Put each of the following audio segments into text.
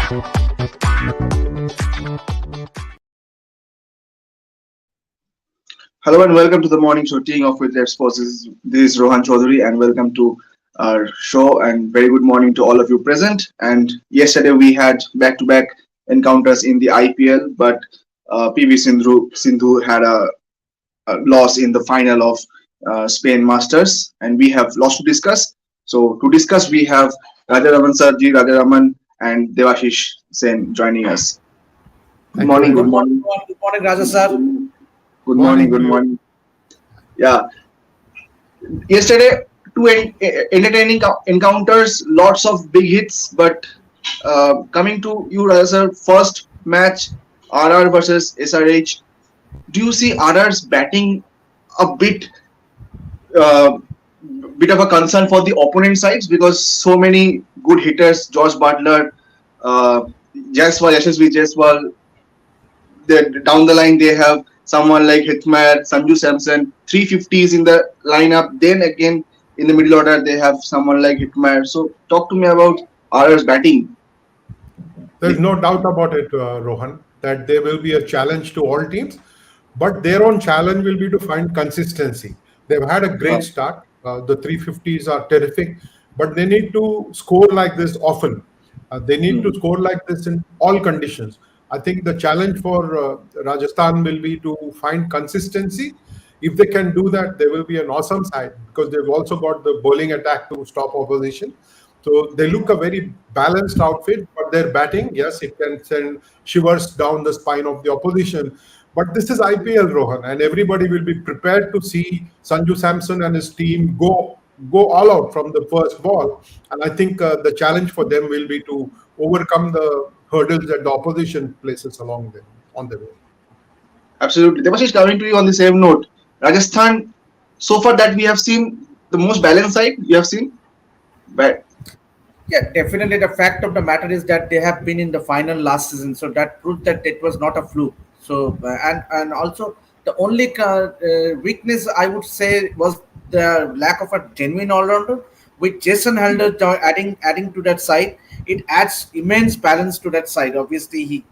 Hello and welcome to the morning show teeing off with RevSportz. This is Rohan Chaudhary and welcome to our show and very good morning to all of you present. And yesterday we had back-to-back encounters in the IPL, but PV Sindhu had a loss in the final of Spain Masters, and we have lots to discuss. So to discuss, we have Raja Raman, and Devashish Sen joining us. Good morning. Good morning, Raja sir. Good morning. Yeah. Yesterday, two entertaining encounters, lots of big hits. But coming to you, Raja sir, first match, RR versus SRH. Do you see RR's batting a bit of a concern for the opponent sides, because so many good hitters, Josh Butler, Yashasvi Jaiswal, down the line they have someone like Hitmyer, Sanju Samson, 350s in the lineup. Then again in the middle order they have someone like Hitmyer. So talk to me about RR's batting. There's no doubt about it, Rohan, that there will be a challenge to all teams, but their own challenge will be to find consistency. They've had a great start. The 350s are terrific, but they need to score like this often. They need to score like this in all conditions. I think the challenge for Rajasthan will be to find consistency. If they can do that, they will be an awesome side, because they've also got the bowling attack to stop opposition. So they look a very balanced outfit, but their batting, yes, it can send shivers down the spine of the opposition. But this is IPL, Rohan, and everybody will be prepared to see Sanju Samson and his team go all out from the first ball. And I think the challenge for them will be to overcome the hurdles that the opposition places along them on the way. Absolutely. Devashish, coming to you on the same note, Rajasthan, so far that we have seen, the most balanced side you have seen? But Yeah, definitely. The fact of the matter is that they have been in the final last season, so that proved that it was not a fluke. So and also the only weakness I would say was the lack of a genuine all-rounder. With Jason Helder adding to that side, it adds immense balance to that side. Obviously,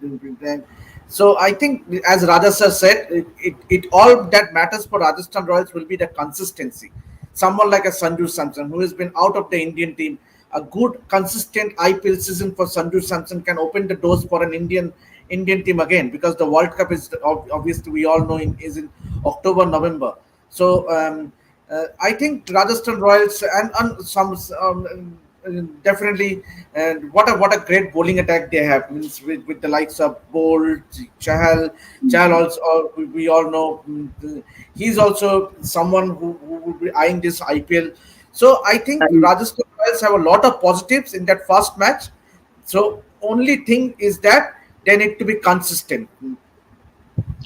so I think, as Raja sir said, it all that matters for Rajasthan Royals will be the consistency. Someone like a Sanju Samson, who has been out of the Indian team, a good consistent IPL season for Sanju Samson can open the doors for an Indian team again, because the World Cup is obviously, we all know, is in October, November. So I think Rajasthan Royals and some definitely, what a great bowling attack they have, means with the likes of Bolt, Chahal also, we all know he's also someone who will be eyeing this IPL. So I think Rajasthan Royals have a lot of positives in that first match. So only thing is that they need to be consistent.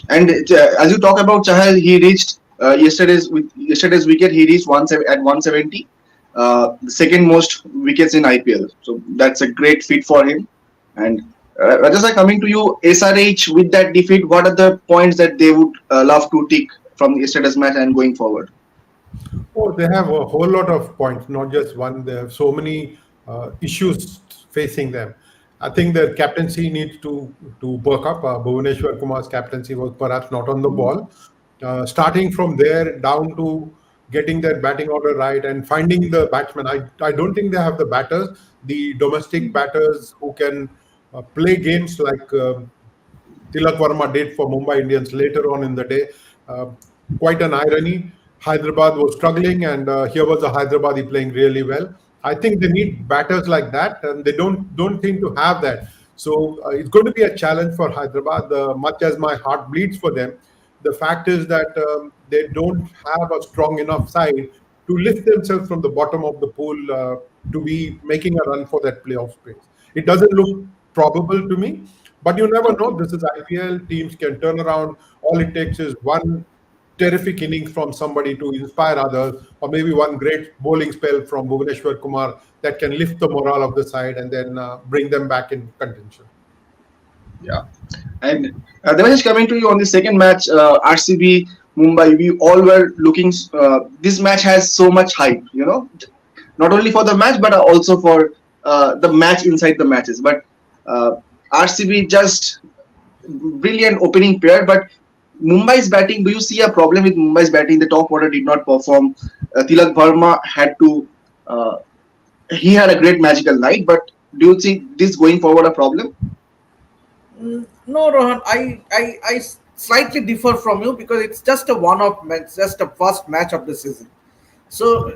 And as you talk about Chahal, he reached yesterday's wicket. He reached at 170, the second most wickets in IPL. So that's a great feat for him. And Rajasthan, coming to you, SRH with that defeat, what are the points that they would love to tick from yesterday's match and going forward? Oh, they have a whole lot of points, not just one. They have so many issues facing them. I think their captaincy needs to perk up. Bhuvaneshwar Kumar's captaincy was perhaps not on the ball. Starting from there down to getting their batting order right and finding the batsmen. I don't think they have the batters, the domestic batters who can play games like Tilak Verma did for Mumbai Indians later on in the day. Quite an irony. Hyderabad was struggling, and here was a Hyderabadi playing really well. I think they need batters like that, and they don't seem to have that. So it's going to be a challenge for Hyderabad. Much as my heart bleeds for them, the fact is that they don't have a strong enough side to lift themselves from the bottom of the pool to be making a run for that playoff space. It doesn't look probable to me, but you never know. This is IPL. Teams can turn around. All it takes is one terrific innings from somebody to inspire others, or maybe one great bowling spell from Bhuvaneshwar Kumar that can lift the morale of the side and then bring them back in contention. Yeah. And Devash, coming to you on the second match, RCB Mumbai, we all were looking. This match has so much hype, not only for the match but also for the match inside the matches. But Uh, RCB just brilliant opening pair, but Mumbai's batting. Do you see a problem with Mumbai's batting? The top order did not perform. Tilak Verma had to. Uh, he had a great magical night, but do you see this going forward a problem? No, Rohan, I slightly differ from you because it's just a one-off match, just a first match of the season. So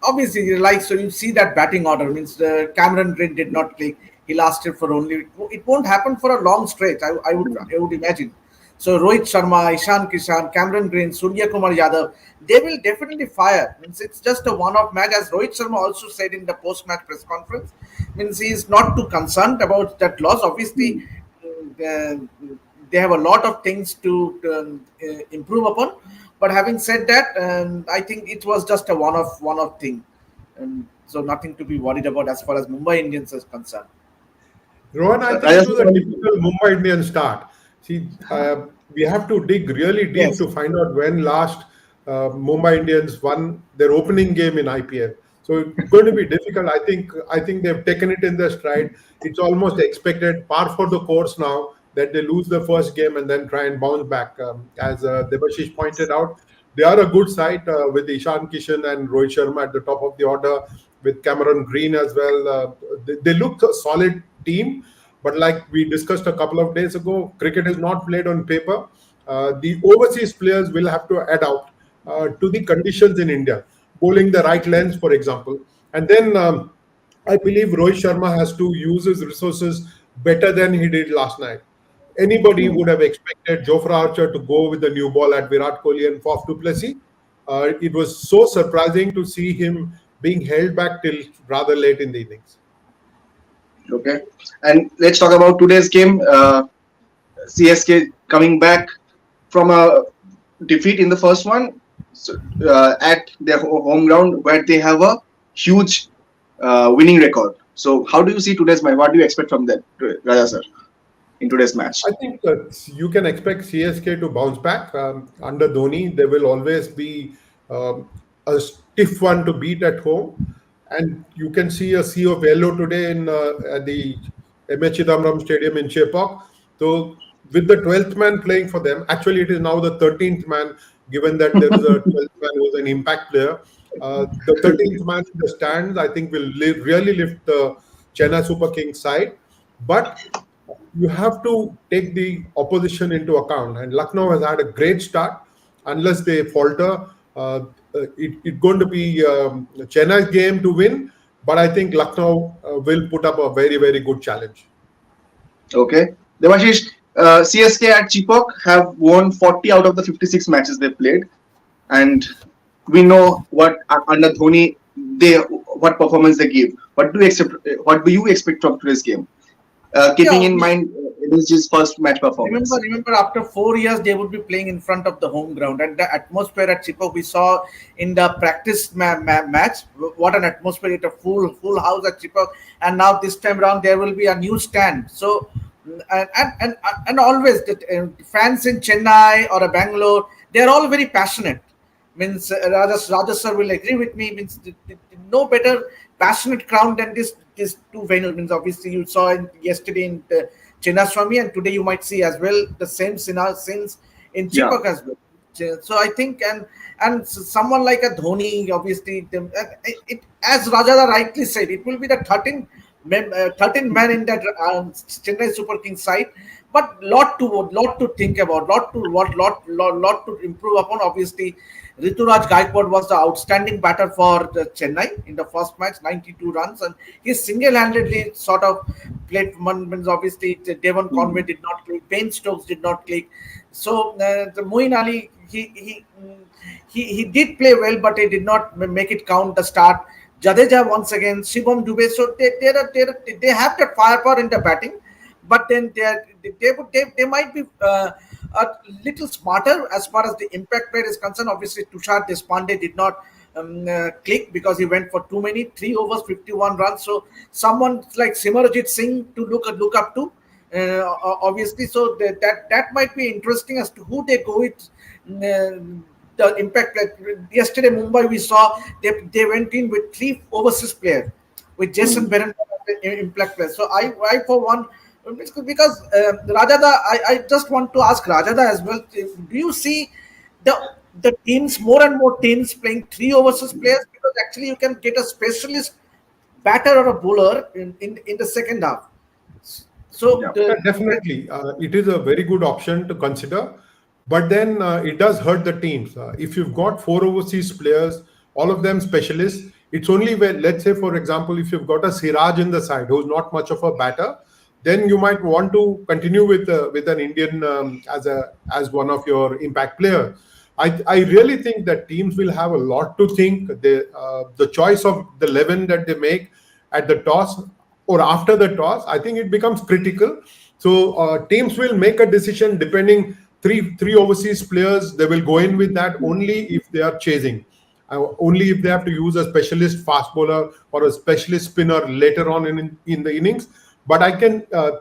obviously, like so, you see that batting order means Cameron Green did not click. He lasted for only. It won't happen for a long stretch. I would imagine. So Rohit Sharma, Ishan Kishan, Cameron Green, Surya Kumar Yadav, they will definitely fire. Means it's just a one-off match, as Rohit Sharma also said in the post-match press conference. Means he is not too concerned about that loss. Obviously, they have a lot of things to improve upon. But having said that, I think it was just a one-off thing, and so nothing to be worried about as far as Mumbai Indians is concerned. Rohan, I think it was a typical Mumbai Indian start. See, we have to dig really deep Yes. to find out when last Mumbai Indians won their opening game in IPL. So it's going to be difficult. I think they've taken it in their stride. It's almost expected, par for the course now, that they lose the first game and then try and bounce back. As Debashish pointed out, they are a good side with Ishan Kishan and Rohit Sharma at the top of the order, with Cameron Green as well. They look a solid team, but like we discussed a couple of days ago, cricket is not played on paper. The overseas players will have to adapt to the conditions in India, bowling the right length, for example. And then I believe Rohit Sharma has to use his resources better than he did last night. Anybody would have expected Jofra Archer to go with the new ball at Virat Kohli and Faf du Plessis. It was so surprising to see him being held back till rather late in the innings. Okay, and let's talk about today's game. CSK coming back from a defeat in the first one, so, at their home ground where they have a huge winning record. So, how do you see today's match? What do you expect from them, Raja sir, in today's match? I think you can expect CSK to bounce back. Under Dhoni, there will always be a stiff one to beat at home. And you can see a sea of yellow today at the M.H. Chidambaram Stadium in Chepauk. So, with the 12th man playing for them, actually, it is now the 13th man, given that there is a 12th man who is an impact player. The 13th man in the stands, I think, will really lift the Chennai Super Kings side. But you have to take the opposition into account. And Lucknow has had a great start. Unless they falter, it's going to be Chennai's game to win. But I think Lucknow will put up a very, very good challenge. Okay, Devashish, CSK at Chepauk have won 40 out of the 56 matches they played, and we know what under Dhoni what performance they give. What do you expect? What do you expect from today's game? Keeping in mind it is his first match performance. Remember, after 4 years, they would be playing in front of the home ground, and the atmosphere at Chepauk we saw in the practice match. What an atmosphere! It's a full house at Chepauk, and now this time around there will be a new stand. So, and always the fans in Chennai or a Bangalore, they are all very passionate. Means Raja sir will agree with me. Means no better passionate crowd than these two venues. Means obviously you saw yesterday in Chinnaswamy, and today you might see as well the same scenes in Chepauk as well. So I think and someone like a Dhoni, obviously, as Raja rightly said, it will be the 13 man in that Chennai Super Kings side. But lot to think about, lot to improve upon. Obviously, Rituraj Gaikwad was the outstanding batter for the Chennai in the first match, 92 runs, and he single-handedly sort of played. Obviously, Devon Conway did not click, Payne Stokes did not click. So the Moeen Ali, he did play well, but he did not make it count the start. Jadeja once again, Shivam Dubey. So they have that firepower in the batting, but then they might be a little smarter as far as the impact player is concerned. Obviously, Tushar Deshpande did not click because he went for too many 3 overs, 51 runs. So someone like Simarajit Singh to look up to. Obviously, so that might be interesting as to who they go with. The impact. Yesterday, Mumbai, we saw they went in with 3 overseas players, with Jason Behrendorff impact players. So I for one, because Rajada, I just want to ask Rajada as well. Do you see the teams, more and more teams playing three overseas players, because actually you can get a specialist batter or a bowler in the second half. So Yeah. Yeah, definitely. It is a very good option to consider, but then it does hurt the teams. If you've got four overseas players, all of them specialists, it's only when, let's say, for example, if you've got a Siraj in the side who's not much of a batter, then you might want to continue with an Indian as one of your impact players. I really think that teams will have a lot to think. The choice of the 11 that they make at the toss or after the toss, I think it becomes critical. So teams will make a decision depending three overseas players. They will go in with that only if they are chasing, only if they have to use a specialist fast bowler or a specialist spinner later on in the innings. But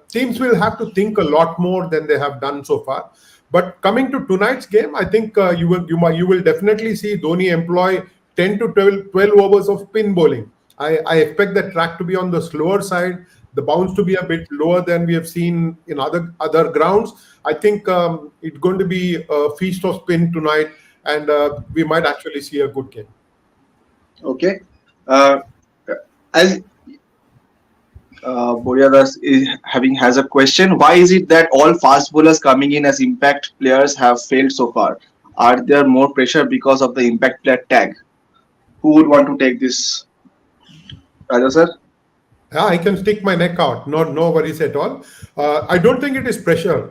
teams will have to think a lot more than they have done so far. But coming to tonight's game, I think you will definitely see Dhoni employ 10 to 12 overs of spin bowling. I expect the track to be on the slower side, the bounce to be a bit lower than we have seen in other grounds. I think it's going to be a feast of spin tonight, and we might actually see a good game. Okay. Uh, as Boryadas has a question. Why is it that all fast bowlers coming in as impact players have failed so far? Are there more pressure because of the impact player tag? Who would want to take this, Raja sir? Yeah, I can stick my neck out. No worries at all. I don't think it is pressure.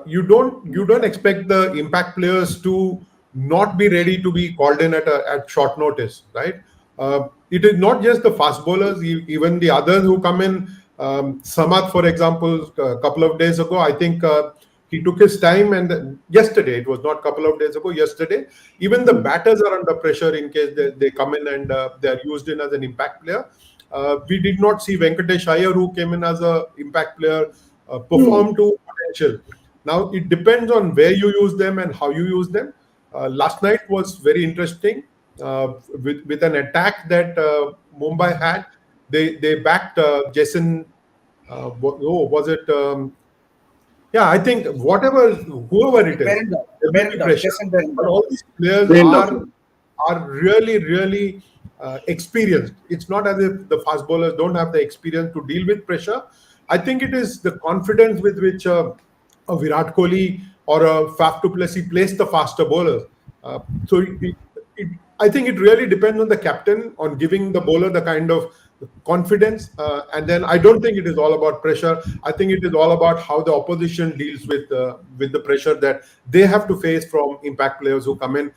You don't expect the impact players to not be ready to be called in at short notice, right? It is not just the fast bowlers, even the others who come in. Samath, for example, a couple of days ago, I think he took his time, and yesterday, it was not a couple of days ago, yesterday, even the batters are under pressure in case they come in and they are used in as an impact player. We did not see Venkatesh Iyer, who came in as an impact player, perform to potential. Now, it depends on where you use them and how you use them. Last night was very interesting with an attack that Mumbai had. They backed Jason. Was it? Yeah, I think whoever it is, Berenda, there will be Berenda, pressure. Jason But Berenda. all these players Brain are doctor. are really experienced. It's not as if the fast bowlers don't have the experience to deal with pressure. I think it is the confidence with which a Virat Kohli or a Faf du Plessis place the faster bowlers. So I think it really depends on the captain on giving the bowler the kind of confidence. And then I don't think it is all about pressure. I think it is all about how the opposition deals with the pressure that they have to face from impact players who come in.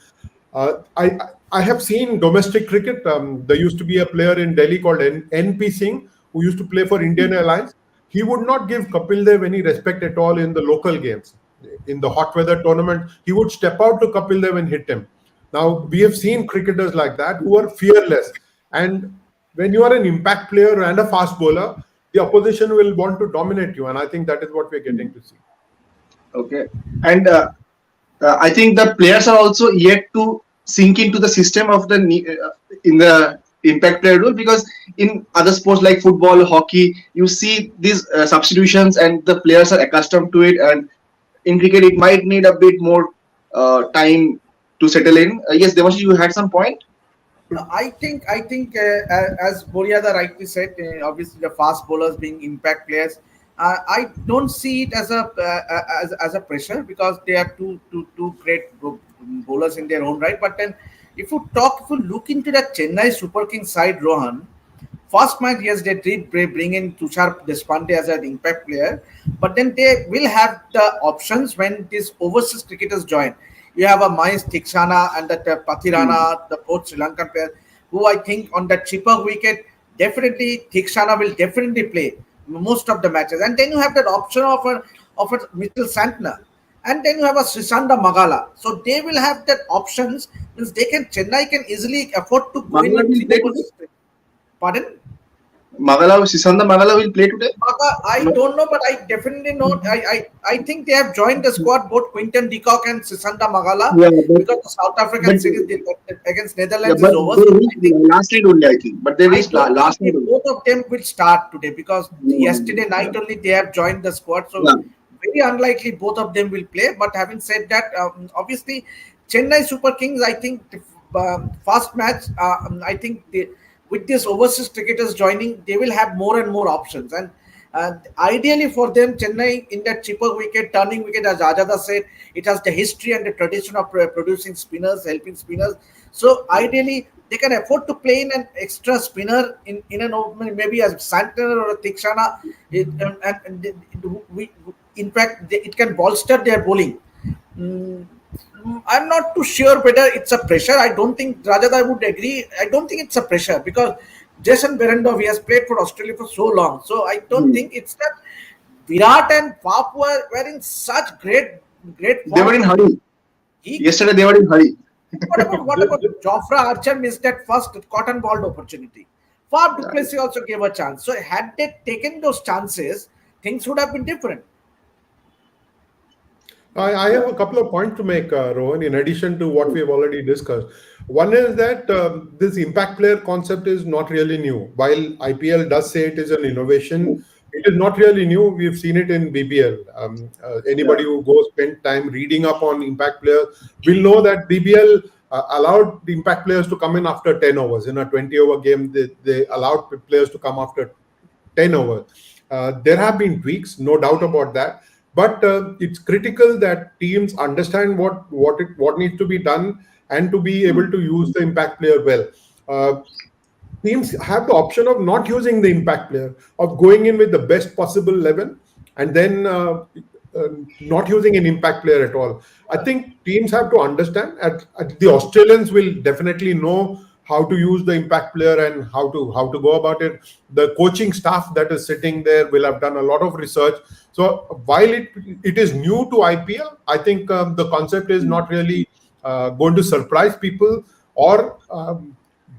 I have seen domestic cricket. There used to be a player in Delhi called N.P. Singh who used to play for Indian Airlines. He would not give Kapil Dev any respect at all in the local games. In the hot weather tournament, he would step out to Kapil Dev and hit him. Now, we have seen cricketers like that who are fearless. And when you are an impact player and a fast bowler, the opposition will want to dominate you. And I think that is what we're getting to see. Okay. And I think the players are also yet to sink into the system of in the impact player role, because in other sports like football, hockey, you see these substitutions and the players are accustomed to it. And in cricket, it might need a bit more time to settle in. Yes, Devashi, you had some point. I think as Boryada rightly said, obviously the fast bowlers being impact players. I don't see it as a pressure, because they are two great bowlers in their own right. But then, if you look into the Chennai Super Kings side, Rohan, first match, yes, they did bring in Tushar Deshpande as an impact player, but then they will have the options when these overseas cricketers join. You have a Mahesh Theekshana and that Pathirana, the both Sri Lankan players, who I think on the cheaper wicket, definitely Theekshana will definitely play most of the matches. And then you have that option of a Mitchell Santner. And then you have a Srisanda Magala. So they will have that options, means Chennai can easily afford to go in Magala with will three play today? overseas. Pardon? Sisanda Magala will play today? I No. don't know, but I definitely know. I think they have joined the squad, both Quinton de Kock and Sisanda Magala, Yeah, because the South but African series against yeah, Netherlands is but over. they So reached I think last night only, I think. But they I reached don't think last night only. both of them will start today, because yesterday Yeah, night only they have joined the squad. So yeah. very unlikely both of them will play. But having said that, obviously Chennai Super Kings, I think first match, I think with these overseas cricketers joining, they will have more and more options. And ideally for them, Chennai in that cheaper wicket, turning wicket, as Ajada said, it has the history and the tradition of producing spinners, helping spinners. So ideally, they can afford to play in an extra spinner in an opening, maybe as Santner or a Tikshana. In fact, it can bolster their bowling. Mm, I'm not too sure whether it's a pressure. I don't think Rajat, I would agree. I don't think it's a pressure, because Jason Berendorf, he has played for Australia for so long. So I don't Hmm. think it's that Virat and Faf were in such great They were form. in hurry. He Yesterday they were in hurry. what about Jofra Archer missed that first cotton ball opportunity. Faf du Yeah. Plessis also gave a chance. So had they taken those chances, things would have been different. I have a couple of points to make, Rohan, in addition to what we've already discussed. One is that this impact player concept is not really new. While IPL does say it is an innovation, it is not really new. We've seen it in BBL. Anybody Yeah. who goes spend time reading up on impact players will know that BBL allowed the impact players to come in after 10 overs. In a 20-over game, they allowed players to come after 10 overs. There have been tweaks, no doubt about that. But it's critical that teams understand what needs to be done and to be able to use the impact player well. Uh, Teams have the option of not using the impact player, of going in with the best possible 11, and then not using an impact player at all. I think teams have to understand, the Australians will definitely know how to use the impact player and how to go about it. The coaching staff that is sitting there will have done a lot of research. So while it is new to IPL, I think the concept is not really going to surprise people or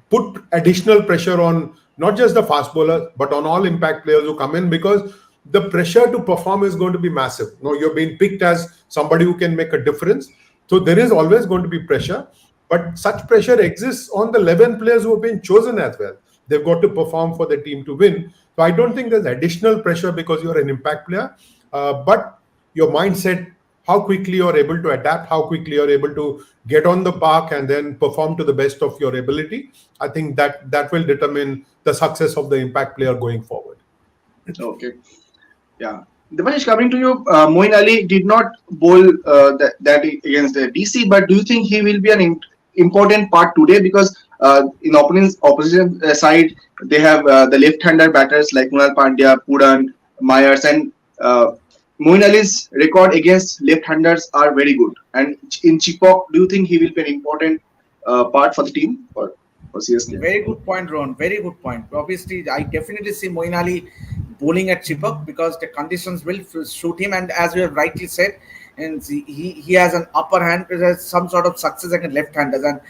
put additional pressure on not just the fast bowlers but on all impact players who come in, because the pressure to perform is going to be massive. No, you're being picked as somebody who can make a difference, so there is always going to be pressure. But such pressure exists on the 11 players who have been chosen as well. They've got to perform for the team to win. So I don't think there's additional pressure because you're an impact player, but your mindset, how quickly you're able to adapt, how quickly you're able to get on the park and then perform to the best of your ability. I think that will determine the success of the impact player going forward. Okay. Yeah. Devanish, coming to you, Moin Ali did not bowl that against the DC, but do you think he will be an important part today? Because in opposition side, they have the left-hander batters like Kunal Pandya, Puran, Myers, and Moin Ali's record against left-handers are very good. And in Chipok, do you think he will be an important part for the team for CSK? Very good point, Ron. Very good point. Obviously, I definitely see Moin Ali bowling at Chipak, because the conditions will suit him. And as you have rightly said, and he has an upper hand, has some sort of success against left-handers. And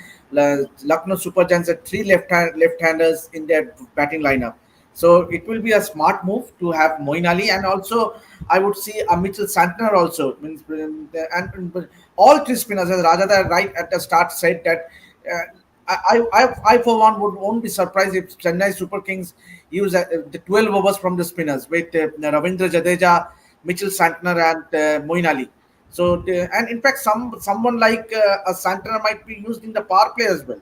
Lucknow Super Giants had three left-handers in their batting lineup. So it will be a smart move to have Moin Ali, and also I would see a Mitchell Santner also. And all three spinners, as Rajada right at the start said, that I for one won't be surprised if Chennai Super Kings use the 12 overs from the spinners with Ravindra Jadeja, Mitchell Santner, and Moin Ali. So and in fact, someone like a Santner might be used in the power play as well.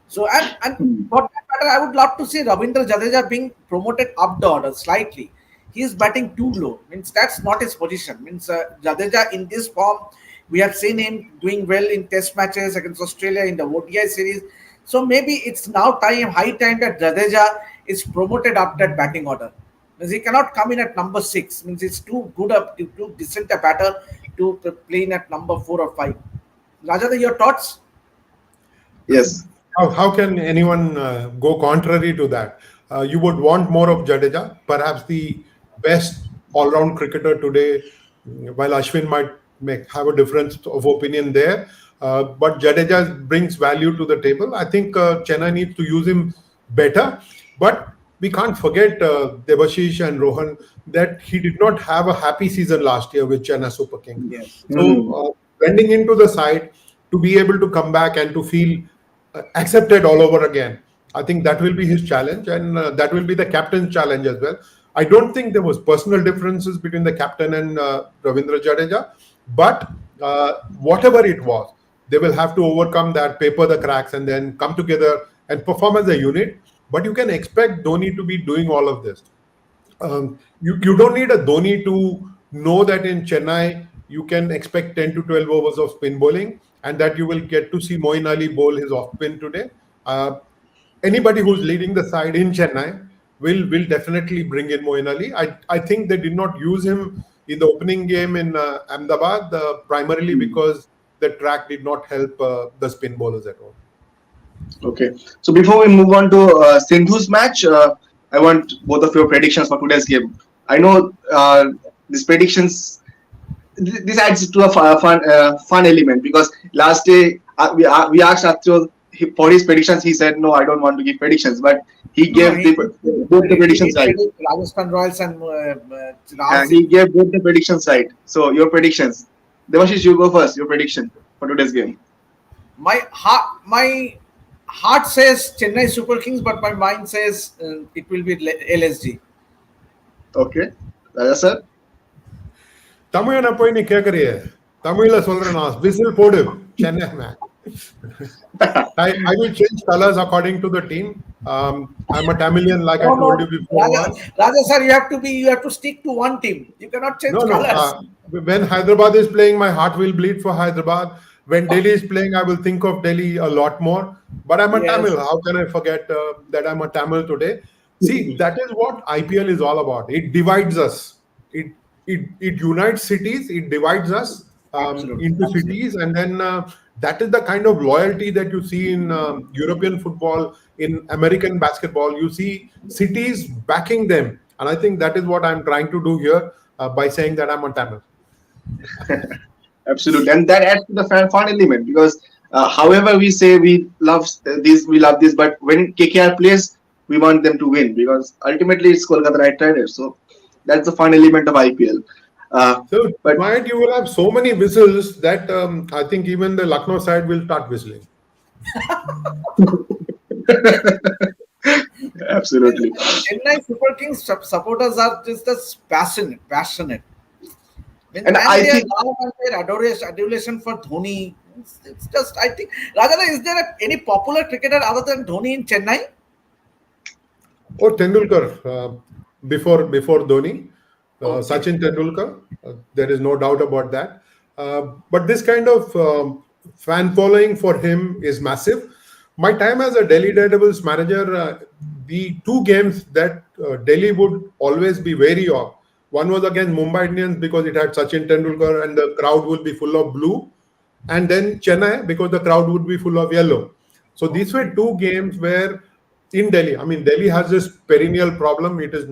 So and for that matter, I would love to see Ravindra Jadeja being promoted up the order slightly. He is batting too low. Means that's not his position. Means Jadeja in this form, we have seen him doing well in Test matches against Australia in the ODI series. So maybe it's now high time that Jadeja is promoted up that batting order. Means he cannot come in at number 6. Means it's too good too decent a batter to play in at number 4 or 5. Rajada, your thoughts? Yes. How can anyone go contrary to that? You would want more of Jadeja, perhaps the best all-round cricketer today. While Ashwin might have a difference of opinion there, but Jadeja brings value to the table. I think Chennai needs to use him better. But we can't forget Debashish and Rohan that he did not have a happy season last year with Chennai Super Kings. Yes. So blending into the side, to be able to come back and to feel accepted all over again, I think that will be his challenge, and that will be the captain's challenge as well. I don't think there was personal differences between the captain and Ravindra Jadeja, but whatever it was, they will have to overcome that, paper the cracks, and then come together and perform as a unit. But you can expect Dhoni to be doing all of this. You don't need a Dhoni to know that in Chennai you can expect 10 to 12 overs of spin bowling, and that you will get to see Moeen Ali bowl his off spin today. Anybody who's leading the side in Chennai will definitely bring in Moeen Ali. I think they did not use him in the opening game in Ahmedabad primarily because the track did not help the spin bowlers at all. Okay. So before we move on to Sindhu's match, I want both of your predictions for today's game. I know these predictions. This adds to a fun element because last day we asked Atul for his predictions. He said no, I don't want to give predictions, but he gave both the predictions right. Rajasthan Royals and he gave both the predictions right. So your predictions, Devashish, you go first. Your prediction for today's game. My heart says Chennai Super Kings, but my mind says it will be LSG. Okay, Raja sir. தமிழனை போய் நீ கேக்குறிய தமிழ்ல சொல்றேன் நான் whistle போடு Chennai man I will change colors according to the team. I'm a Tamilian, like I told you before. Raja sir, you have to stick to one team. You cannot change colors. When Hyderabad is playing, my heart will bleed for Hyderabad. When Delhi is playing, I will think of Delhi a lot more. But I'm a Tamil. How can I forget that I'm a Tamil today? See, that is what IPL is all about. It divides us. It unites cities. It divides us into cities, and then that is the kind of loyalty that you see in European football, in American basketball. You see cities backing them, and I think that is what I'm trying to do here by saying that I'm a Tamil. Absolutely, and that adds to the fun element because however we say we love this, but when KKR plays, we want them to win because ultimately it's Kolkata Knight Riders. So that's the fun element of IPL. But you will have so many whistles that I think even the Lucknow side will start whistling. Absolutely. Chennai Super Kings supporters are just passionate. And I think their adulation for Dhoni, it's just, I think, Rajana, is there any popular cricketer other than Dhoni in Chennai? Oh, Tendulkar before Dhoni. Sachin Tendulkar, there is no doubt about that. But this kind of fan following for him is massive. My time as a Delhi Daredevils manager, the two games that Delhi would always be wary of. One was against Mumbai Indians because it had Sachin Tendulkar and the crowd would be full of blue. And then Chennai because the crowd would be full of yellow. So these were two games where in Delhi, I mean, Delhi has this perennial problem. It is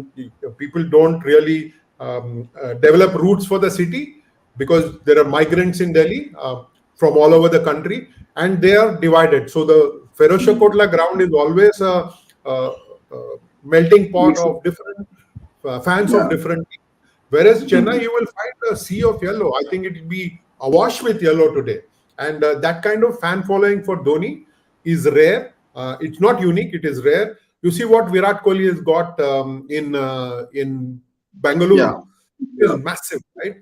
people don't really develop routes for the city because there are migrants in Delhi from all over the country and they are divided. So the Ferozshah Kotla ground is always a melting pot of different fans of different teams. Whereas Chennai, you will find a sea of yellow. I think it will be awash with yellow today. And that kind of fan following for Dhoni is rare. It's not unique. It is rare. You see what Virat Kohli has got in Bangalore is massive, right?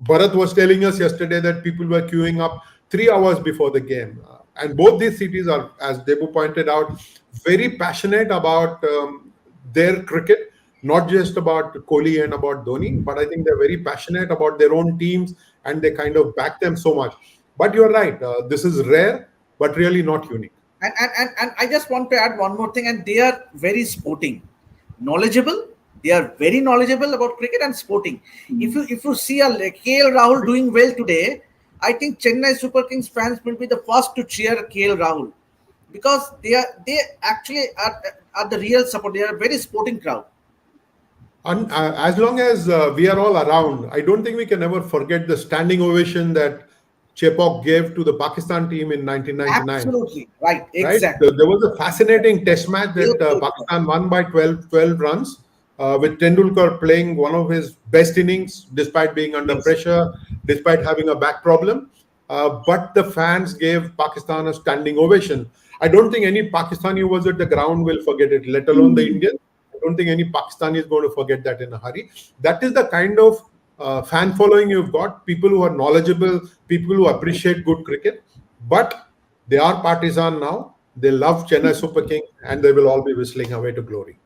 Bharat was telling us yesterday that people were queuing up 3 hours before the game. And both these cities are, as Debu pointed out, very passionate about their cricket, not just about Kohli and about Dhoni, but I think they're very passionate about their own teams and they kind of back them so much. But you're right, this is rare, but really not unique. And I just want to add one more thing, and they are very sporting, knowledgeable. They are very knowledgeable about cricket and sporting. If you see a KL Rahul doing well today, I think Chennai Super Kings fans will be the first to cheer KL Rahul because they actually are the real support. They are a very sporting crowd. And as long as we are all around, I don't think we can ever forget the standing ovation that Chepauk gave to the Pakistan team in 1999. Absolutely right. Right? Exactly. There was a fascinating test match that Beautiful point. Pakistan won by 12 runs, with Tendulkar playing one of his best innings despite being under Yes. pressure, despite having a back problem. But the fans gave Pakistan a standing ovation. I don't think any Pakistani who was at the ground will forget it, let alone the Hmm. Indians. I don't think any Pakistani is going to forget that in a hurry. That is the kind of fan following you've got, people who are knowledgeable, people who appreciate good cricket. But they are partisan now. They love Chennai Super Kings and they will all be whistling away to glory.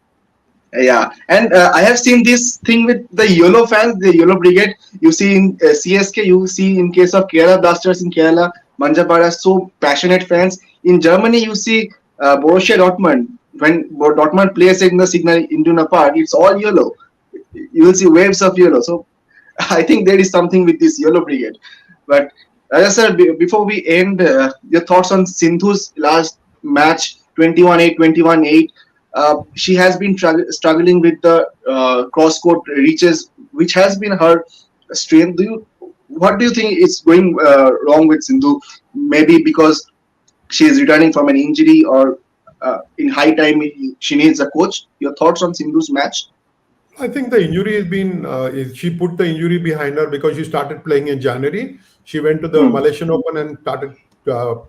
Yeah, and I have seen this thing with the yellow fans, the yellow brigade. You see in CSK, you see in case of Kerala Blasters in Kerala, Manjapara, so passionate fans. In Germany, you see Borussia Dortmund. When Dortmund plays in the Signal Iduna Park, it's all yellow. You will see waves of yellow. So I think there is something with this yellow brigade. But sir, before we end, your thoughts on Sindhu's last match, 21-8, 21-8. She has been struggling with the cross-court reaches, which has been her strength. What do you think is going wrong with Sindhu? Maybe because she is returning from an injury, or in high time she needs a coach. Your thoughts on Sindhu's match? I think the injury has been, she put the injury behind her because she started playing in January. She went to the Hmm. Malaysian Open and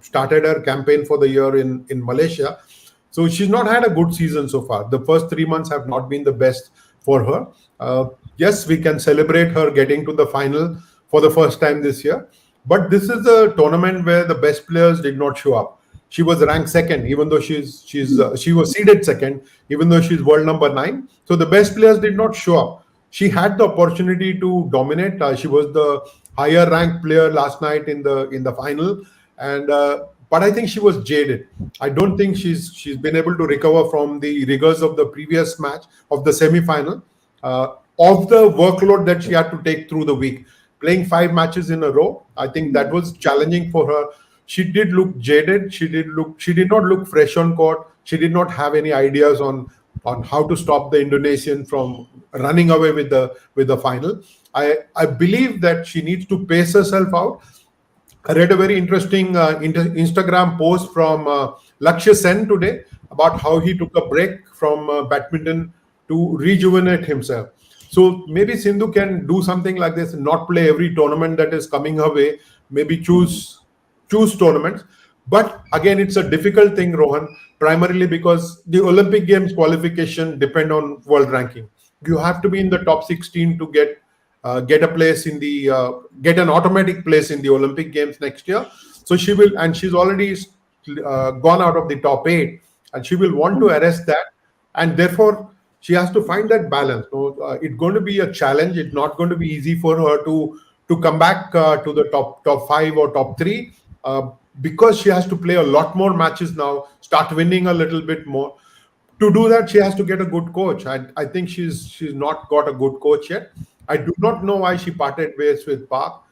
started her campaign for the year in Malaysia. So she's not had a good season so far. The first 3 months have not been the best for her. Yes, we can celebrate her getting to the final for the first time this year. But this is a tournament where the best players did not show up. She was ranked second, even though she was seeded second, even though she's world number 9. So the best players did not show up. She had the opportunity to dominate. She was the higher ranked player last night in the final, and but I think she was jaded. I don't think she's been able to recover from the rigors of the previous match of the semi final, of the workload that she had to take through the week. Playing 5 matches in a row, I think that was challenging for her. She did look jaded. She did not look fresh on court. She did not have any ideas on how to stop the Indonesian from running away with the final. I believe that she needs to pace herself out. I read a very interesting Instagram post from Lakshya Sen today about how he took a break from badminton to rejuvenate himself. So maybe Sindhu can do something like this, and not play every tournament that is coming her way. Maybe choose tournaments. But again, it's a difficult thing, Rohan, primarily because the Olympic Games qualification depend on world ranking. You have to be in the top 16 to get a place in the get an automatic place in the Olympic Games next year. So she will, and she's already gone out of the top 8, and she will want to arrest that, and therefore she has to find that balance. So, it's going to be a challenge. It's not going to be easy for her to come back to the top 5 or top 3, because she has to play a lot more matches now, start winning a little bit more. To do that, she has to get a good coach. I think she's not got a good coach yet. I do not know why she parted ways with Park.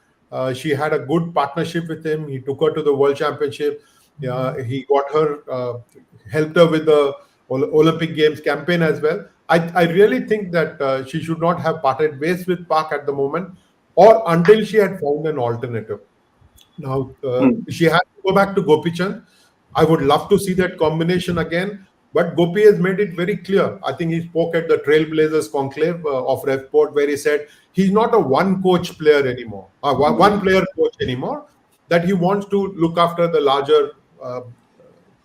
She had a good partnership with him. He took her to the World Championship. He got her, helped her with the Olympic Games campaign as well. I really think that she should not have parted ways with Park at the moment, or until she had found an alternative. Now, Hmm. she has to go back to Gopichand. I would love to see that combination again, but Gopi has made it very clear. I think he spoke at the Trailblazers conclave of RevSportz, where he said he's not a one coach player anymore, one player coach anymore, that he wants to look after the larger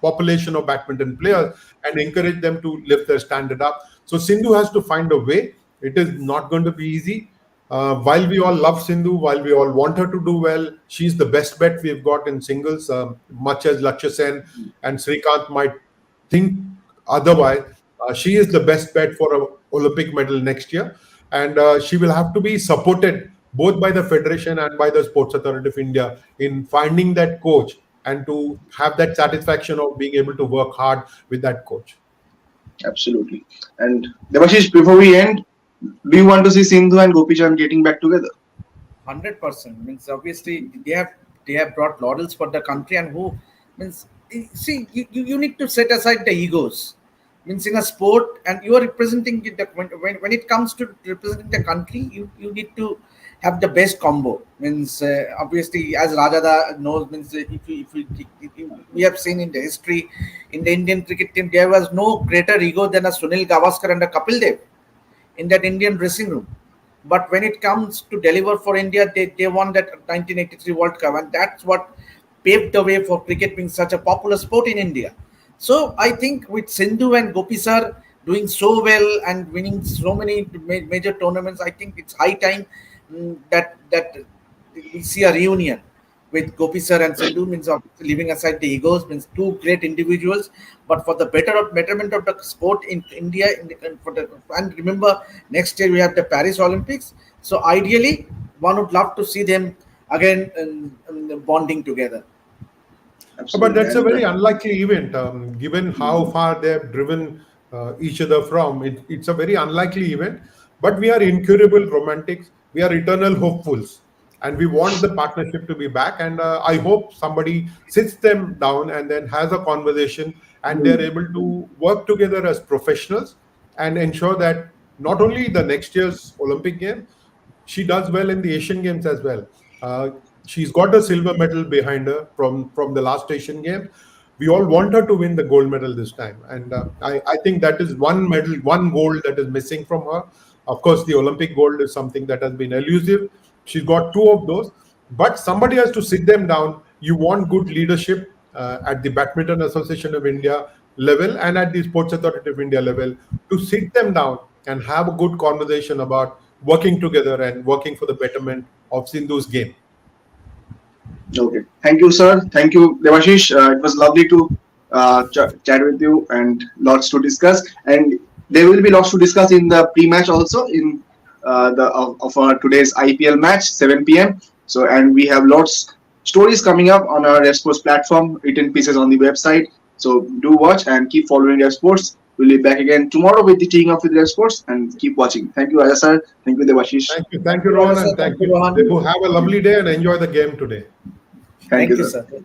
population of badminton players and encourage them to lift their standard up. So Sindhu has to find a way. It is not going to be easy. While we all love Sindhu, while we all want her to do well, she's the best bet we've got in singles. Much as Lakshya Sen and Srikanth might think otherwise, she is the best bet for an Olympic medal next year, and she will have to be supported both by the federation and by the Sports Authority of India in finding that coach, and to have that satisfaction of being able to work hard with that coach. Absolutely. And Devashish, before we end, do you want to see Sindhu and Gopichand getting back together? 100% means obviously they have brought laurels for the country, and who means see you need to set aside the egos. Means in a sport, and you are representing when it comes to representing the country, you need to have the best combo. Means obviously, as Rajada knows, means if we have seen in the history in the Indian cricket team, there was no greater ego than a Sunil Gavaskar and a Kapil Dev in that Indian dressing room. But when it comes to deliver for India, they won that 1983 World Cup, and that's what paved the way for cricket being such a popular sport in India. So I think with Sindhu and Gopi sir doing so well and winning so many major tournaments, I think it's high time that we see a reunion with Gopi sir and Sindhu. Means of leaving aside the egos, means two great individuals, but for the betterment of the sport in India. And remember, next year we have the Paris Olympics. So ideally, one would love to see them again bonding together. But Absolutely. that's a And very unlikely event, given how far they have driven each other from. It's a very unlikely event, but we are incurable romantics. We are eternal hopefuls, and we want the partnership to be back. And I hope somebody sits them down and then has a conversation, and they're able to work together as professionals and ensure that not only the next year's Olympic game, she does well in the Asian Games as well. Uh, she's got a silver medal behind her from the last Asian Games. We all want her to win the gold medal this time, and I think that is one medal, one gold that is missing from her. Of course, the Olympic gold is something that has been elusive. She's got two of those, but somebody has to sit them down. You want good leadership at the Badminton Association of India level and at the Sports Authority of India level to sit them down and have a good conversation about working together and working for the betterment of Sindhu's game. okay, thank you, sir. Thank you, Devashish. It was lovely to chat with you and lots to discuss. And there will be lots to discuss in the pre-match also in the of our today's IPL match 7 p.m. So and we have lots stories coming up on our RevSportz platform, written pieces on the website. So do watch and keep following RevSportz. We'll be back again tomorrow with the teeing off with RevSportz, and keep watching. Thank you, Raja sir. Thank you, Devashish. Thank you, Rohan, and thank you, Rohan. Debu. Have a lovely day and enjoy the game today. Thank you, You, sir. sir.